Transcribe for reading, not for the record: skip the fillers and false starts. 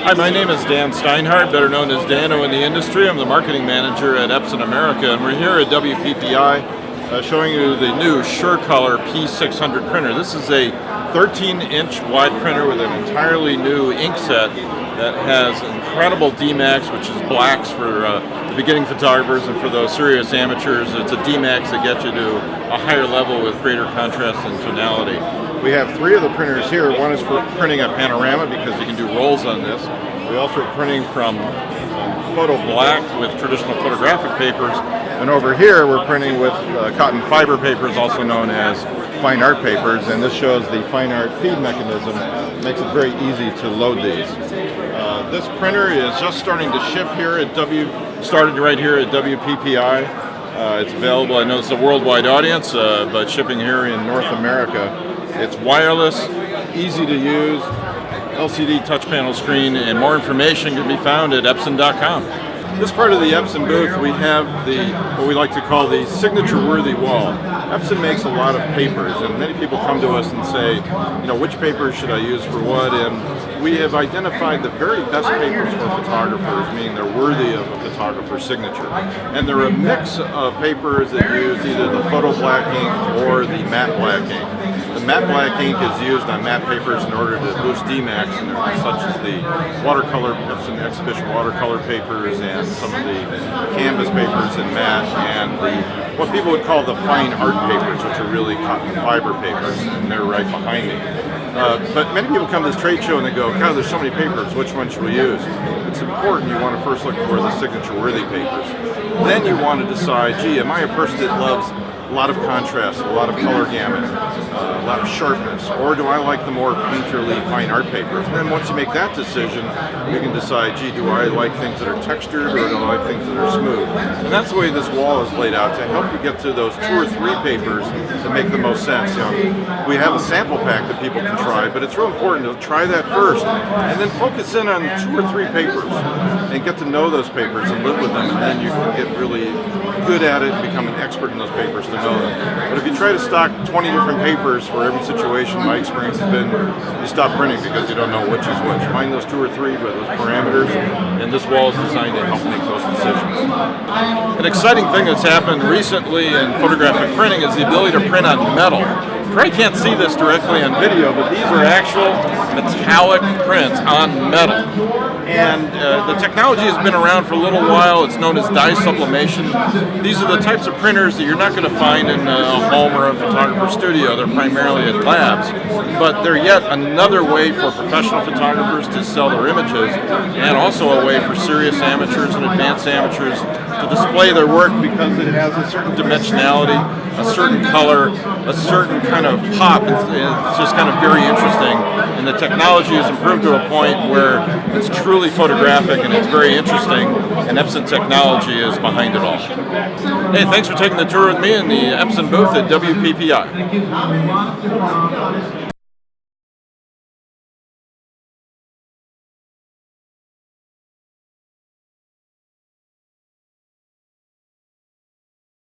Hi, my name is Dan Steinhardt, better known as Dano in the industry. I'm the marketing manager at Epson America, and we're here at WPPI showing you the new SureColor P600 printer. This is a 13-inch wide printer with an entirely new ink set that has incredible DMAX, which is blacks for the beginning photographers and for those serious amateurs. It's a DMAX that gets you to a higher level with greater contrast and tonality. We have three of the printers here. One is for printing a panorama because you can do rolls on this. We also are printing from photo black with traditional photographic papers. And over here we're printing with cotton fiber papers, also known as fine art papers. And this shows the fine art feed mechanism. It makes it very easy to load these. This printer is just starting to ship here at started right here at WPPI. It's available, I know it's a worldwide audience, but shipping here in North America. It's wireless, easy to use, LCD touch panel screen, and more information can be found at Epson.com. This part of the Epson booth, we have what we like to call the signature-worthy wall. Epson makes a lot of papers, and many people come to us and say, which papers should I use for what? And we have identified the very best papers for photographers, meaning they're worthy of a photographer's signature. And they're a mix of papers that use either the photo black ink or the matte black ink. The matte black ink is used on matte papers in order to boost DMAX, such as the watercolor, Epson exhibition watercolor papers, and some of the canvas papers in matte, and what people would call the fine art papers, which are really cotton fiber papers, and they're right behind me. But many people come to this trade show and they go, God, there's so many papers, which one should we use? It's important, you want to first look for the signature-worthy papers. Then you want to decide, gee, am I a person that loves a lot of contrast, a lot of color gamut, a lot of sharpness, or do I like the more painterly fine art papers? And then once you make that decision, you can decide, gee, do I like things that are textured or do I like things that are smooth? And that's the way this wall is laid out to help you get to those 2 or 3 papers that make the most sense. We have a sample pack that people can try, but it's real important to try that first and then focus in on 2 or 3 papers and get to know those papers and live with them, and then you can get really good at it and become an expert in those papers to know them. But if you try to stock 20 different papers for every situation, my experience has been you stop printing because you don't know which is which. Find those 2 or 3 with those parameters, and this wall is designed to help make those decisions. An exciting thing that's happened recently in photographic printing is the ability to print on metal. You probably can't see this directly on video, but these are actual metallic prints on metal. And the technology has been around for a little while. It's known as dye sublimation. These are the types of printers that you're not going to find in a home or a photographer's studio. They're primarily at labs. But they're yet another way for professional photographers to sell their images, and also a way for serious amateurs and advanced amateurs to display their work because it has a certain dimensionality, a certain color, a certain kind of pop. It's just kind of very interesting. And the technology has improved to a point where it's truly photographic and it's very interesting, and Epson technology is behind it all. Hey, thanks for taking the tour with me in the Epson booth at WPPI.